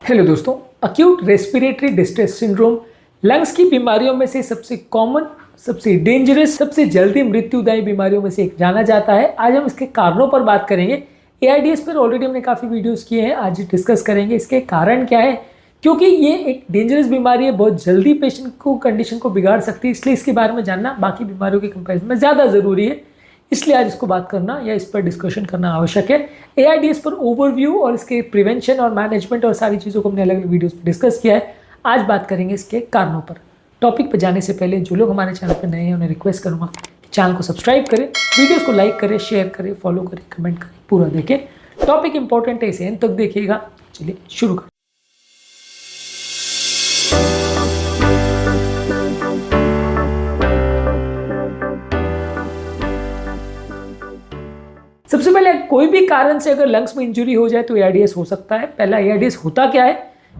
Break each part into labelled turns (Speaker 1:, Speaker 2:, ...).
Speaker 1: Hello दोस्तों, acute respiratory distress syndrome lungs की बीमारियों में से सबसे कॉमन, सबसे डेंजरस, सबसे जल्दी मृत्युदायी बीमारियों में से एक जाना जाता है। आज हम इसके कारणों पर बात करेंगे। एआरडीएस पर ऑलरेडी हमने काफ़ी वीडियोस किए हैं, आज डिस्कस करेंगे इसके कारण क्या है, क्योंकि ये एक डेंजरस बीमारी है, बहुत जल्दी पेशेंट को कंडीशन को बिगाड़ सकती है, इसलिए इसके बारे में जानना बाकी बीमारियों के कंपेरिजन में ज़्यादा ज़रूरी है। इसलिए आज इसको बात करना या इस पर डिस्कशन करना आवश्यक है। एआरडीएस पर ओवरव्यू और इसके प्रिवेंशन और मैनेजमेंट और सारी चीज़ों को हमने अलग अलग वीडियोस पर डिस्कस किया है। आज बात करेंगे इसके कारणों पर। टॉपिक पर जाने से पहले जो लोग हमारे चैनल पर नए हैं उन्हें रिक्वेस्ट करूँगा कि चैनल को सब्सक्राइब करें, वीडियोज़ को लाइक करें, शेयर करें, फॉलो करें, कमेंट करें, पूरा देखें। टॉपिक इंपॉर्टेंट है, इसे एंड तक देखिएगा। चलिए शुरू करें। सबसे पहले कोई भी कारण से अगर लंग्स में इंजरी हो जाए तो एआरडीएस हो सकता है। पहला, एआरडीएस होता क्या है?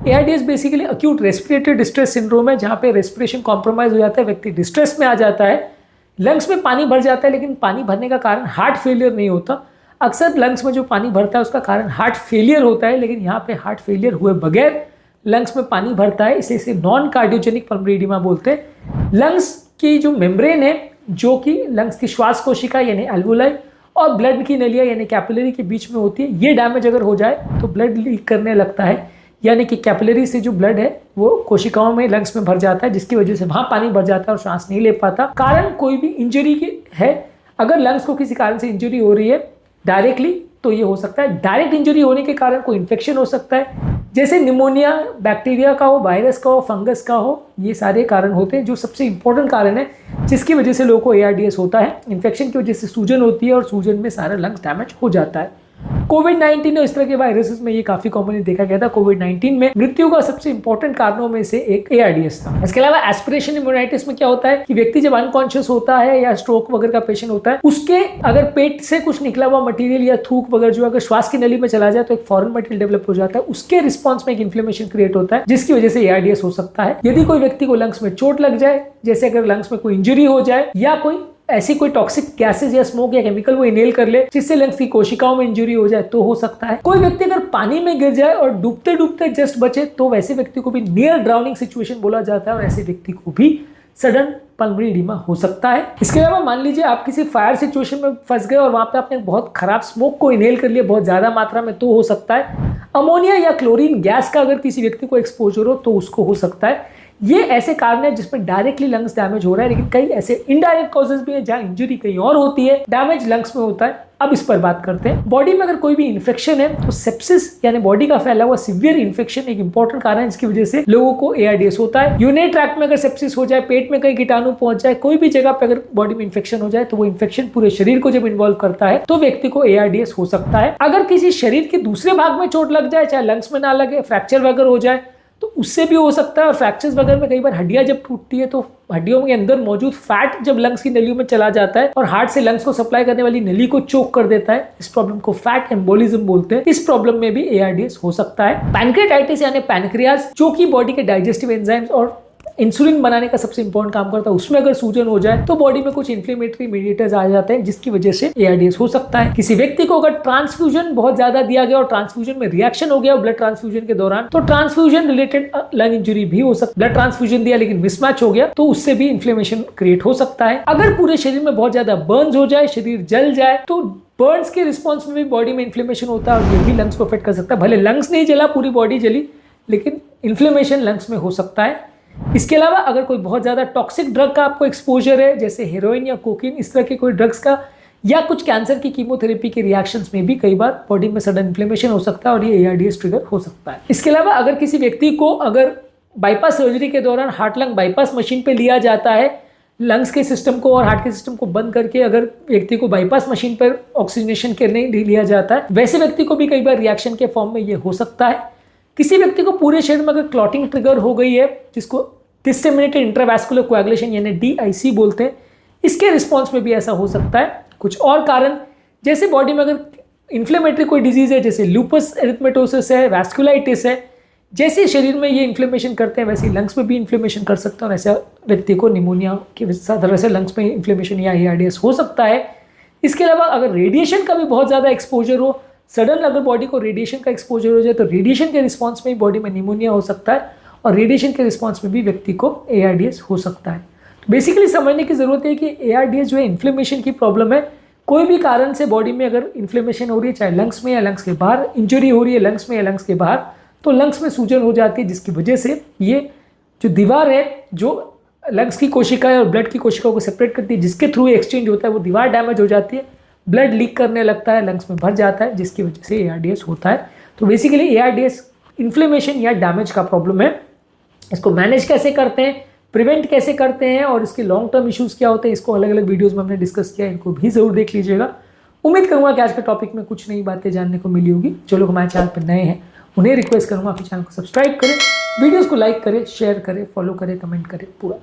Speaker 1: ARDS basically acute respiratory distress syndrome है, जहाँ पे रेस्पिरेशन कॉम्प्रोमाइज हो जाता है, व्यक्ति डिस्ट्रेस में आ जाता है, लंग्स में पानी भर जाता है, लेकिन पानी भरने का कारण हार्ट फेलियर नहीं होता। अक्सर लंग्स में जो पानी भरता है उसका कारण हार्ट फेलियर होता है, लेकिन यहाँ पे हार्ट फेलियर हुए बगैर लंग्स में पानी भरता है, इसे नॉन कार्डियोजेनिक पल्मोनरी एडिमा बोलते हैं। लंग्स की जो मेम्ब्रेन है, जो कि लंग्स की श्वास कोशिका यानी एल्वोलाई और ब्लड की नलियाँ यानी कैपिलरी के बीच में होती है, ये डैमेज अगर हो जाए तो ब्लड लीक करने लगता है, यानी कि कैपिलरी से जो ब्लड है वो कोशिकाओं में, लंग्स में भर जाता है, जिसकी वजह से वहाँ पानी भर जाता है और सांस नहीं ले पाता। कारण कोई भी इंजरी की है, अगर लंग्स को किसी कारण से इंजरी हो रही है डायरेक्टली तो ये हो सकता है। डायरेक्ट इंजरी होने के कारण कोई इन्फेक्शन हो सकता है, जैसे निमोनिया, बैक्टीरिया का हो, वायरस का हो, फंगस का हो, ये सारे कारण होते हैं। जो सबसे इंपॉर्टेंट कारण है जिसकी वजह से लोगों को एआरडीएस होता है, इन्फेक्शन की वजह से सूजन होती है और सूजन में सारा लंग्स डैमेज हो जाता है। कोविड-19 और इस तरह के वायरसेस में ये काफी कॉमनली देखा गया था। कोविड-19 में मृत्यु का सबसे इंपॉर्टेंट कारणों में से एक एआरडीएस था। इसके अलावा एस्पिरेशन निमोनाइटिस में क्या होता है कि व्यक्ति जब अनकॉन्शियस होता है या स्ट्रोक वगैरह का पेशेंट होता है, उसके अगर पेट से कुछ निकला हुआ मटेरियल या थूक वगैरह जो अगर श्वास की नली में चला जाए तो एक फॉरेन मटेरियल डेवलप हो जाता है, उसके रिस्पॉन्स में एक इन्फ्लेमेशन क्रिएट होता है, जिसकी वजह से एआरडीएस हो सकता है। यदि कोई व्यक्ति को लंग्स में चोट लग जाए, जैसे अगर लंग्स में कोई इंजरी हो जाए या कोई ऐसी कोई टॉक्सिक गैसेज या स्मोक या केमिकल वो इनहेल कर ले जिससे लंग्स की कोशिकाओं में इंजरी हो जाए तो हो सकता है। कोई व्यक्ति अगर पानी में गिर जाए और डूबते डूबते जस्ट बचे तो वैसे व्यक्ति को भी नियर ड्राउनिंग सिचुएशन बोला जाता है और ऐसे व्यक्ति को भी सडन पल्मोनरी एडिमा हो सकता है। इसके अलावा मान लीजिए आप किसी फायर सिचुएशन में फंस गए और वहां पे आपने बहुत खराब स्मोक को इनहेल कर लिया बहुत ज्यादा मात्रा में तो हो सकता है। अमोनिया या क्लोरीन गैस का अगर किसी व्यक्ति को एक्सपोजर हो तो उसको हो सकता है। ये ऐसे कारण है जिसमें डायरेक्टली लंग्स डैमेज हो रहा है, लेकिन कई ऐसे इनडायरेक्ट कॉजेज भी हैं जहां इंजरी कहीं और होती है, डैमेज लंग्स में होता है। अब इस पर बात करते हैं। बॉडी में अगर कोई भी इन्फेक्शन है तो सेप्सिस यानी बॉडी का फैला हुआ सीवियर इन्फेक्शन एक इंपॉर्टेंट कारण है जिसकी वजह से लोगों को एआरडीएस होता है। यूरिनरी ट्रैक्ट में अगर सेप्सिस हो जाए, पेट में कहीं कीटाणु पहुंच जाए, कोई भी जगह पे अगर बॉडी में इन्फेक्शन हो जाए तो वो इन्फेक्शन पूरे शरीर को जब इन्वॉल्व करता है तो व्यक्ति को एआरडीएस हो सकता है। अगर किसी शरीर के दूसरे भाग में चोट लग जाए, चाहे लंग्स में ना लगे, फ्रैक्चर वगैरह हो जाए तो उससे भी हो सकता है। और फ्रैक्चर्स वगैरह में कई बार हड्डियां जब टूटती है तो हड्डियों के अंदर मौजूद फैट जब लंग्स की नलियों में चला जाता है और हार्ट से लंग्स को सप्लाई करने वाली नली को चोक कर देता है, इस प्रॉब्लम को फैट एम्बोलिज्म बोलते हैं। इस प्रॉब्लम में भी एआरडीएस हो सकता है। पैनक्रियाटाइटिस यानी पैनक्रियाज, जो कि बॉडी के डाइजेस्टिव एंजाइम्स और इंसुलिन बनाने का सबसे इंपॉर्टेंट काम करता है, उसमें अगर सूजन हो जाए तो बॉडी में कुछ इन्फ्लेमेटरी मीडिएटर्स आ जाते हैं जिसकी वजह से एआरडीएस हो सकता है। किसी व्यक्ति को अगर ट्रांसफ्यूजन बहुत ज्यादा दिया गया और ट्रांसफ्यूजन में रिएक्शन हो गया ब्लड ट्रांसफ्यूजन के दौरान तो ट्रांसफ्यूजन रिलेटेड लंग इंजरी भी हो सकती है। ब्लड ट्रांसफ्यूजन दिया लेकिन मिसमैच हो गया तो उससे भी इन्फ्लेमेशन क्रिएट हो सकता है। अगर पूरे शरीर में बहुत ज्यादा बर्न्स हो जाए, शरीर जल जाए, तो बर्न्स के रिस्पॉन्स में भी बॉडी में इन्फ्लेमेशन होता है और ये भी लंग्स को अफेक्ट कर सकता है। भले लंग्स नहीं जला, पूरी बॉडी जली, लेकिन इन्फ्लेमेशन लंग्स में हो सकता है। इसके अलावा अगर कोई बहुत ज़्यादा टॉक्सिक ड्रग का आपको एक्सपोजर है, जैसे हेरोइन या कोकीन, इस तरह के कोई ड्रग्स का, या कुछ कैंसर की कीमोथेरेपी के रिएक्शंस में भी कई बार बॉडी में सडन इन्फ्लेमेशन हो सकता है और ये एआरडीएस ट्रिगर हो सकता है। इसके अलावा अगर किसी व्यक्ति को अगर बाईपास सर्जरी के दौरान हार्ट लंग बाईपास मशीन पे लिया जाता है, लंग्स के सिस्टम को और हार्ट के सिस्टम को बंद करके अगर व्यक्ति को बाईपास मशीन पर ऑक्सीजनेशन करने लिया जाता है, वैसे व्यक्ति को भी कई बार रिएक्शन के फॉर्म में ये हो सकता है। किसी व्यक्ति को पूरे शरीर में अगर क्लॉटिंग ट्रिगर हो गई है, जिसको डिसेमिनेटेड इंट्रावैस्कुलर कोएगुलेशन यानी डीआईसी बोलते हैं, इसके रिस्पॉन्स में भी ऐसा हो सकता है। कुछ और कारण, जैसे बॉडी में अगर इन्फ्लेमेटरी कोई डिजीज है, जैसे लूपस एरिथमेटोसिस है, वैस्कुलाइटिस है, जैसे शरीर में ये इन्फ्लेमेशन करते हैं वैसे लंग्स में भी इन्फ्लेमेशन कर सकते हैं और ऐसा व्यक्ति को निमोनिया की तरह से लंग्स में इन्फ्लेमेशन या एआरडीएस हो सकता है। इसके अलावा अगर रेडिएशन का भी बहुत ज़्यादा एक्सपोजर हो, सडन अगर बॉडी को रेडिएशन का एक्सपोजर हो जाए तो रेडिएशन के रिस्पॉन्स में बॉडी में निमोनिया हो सकता है और रेडिएशन के रिस्पॉन्स में भी व्यक्ति को ARDS हो सकता है। तो बेसिकली समझने की ज़रूरत है कि ARDS जो है इन्फ्लेमेशन की प्रॉब्लम है। कोई भी कारण से बॉडी में अगर इन्फ्लेमेशन हो रही है, चाहे लंग्स में या लंग्स के बाहर, इंजरी हो रही है लंग्स में या लंग्स के बाहर, तो लंग्स में सूजन हो जाती है, जिसकी वजह से ये जो दीवार है जो लंग्स की कोशिकाएं और ब्लड की कोशिकाओं को सेपरेट करती है, जिसके थ्रू एक्सचेंज होता है, वो दीवार डैमेज हो जाती है, ब्लड लीक करने लगता है, लंग्स में भर जाता है, जिसकी वजह से ARDS होता है। तो बेसिकली ARDS इन्फ्लेमेशन या डैमेज का प्रॉब्लम है। इसको मैनेज कैसे करते हैं, प्रिवेंट कैसे करते हैं और इसके लॉन्ग टर्म इश्यूज़ क्या होते हैं, इसको अलग अलग वीडियोज़ में हमने डिस्कस किया है, इनको भी ज़रूर देख लीजिएगा। उम्मीद करूँगा कि आज के टॉपिक में कुछ नई बातें जानने को मिली होगी। जो लोग हमारे चैनल पर नए हैं उन्हें रिक्वेस्ट करूँगा कि चैनल को सब्सक्राइब करें, वीडियोज़ को लाइक करें, शेयर करें, फॉलो करें, कमेंट करें, पूरा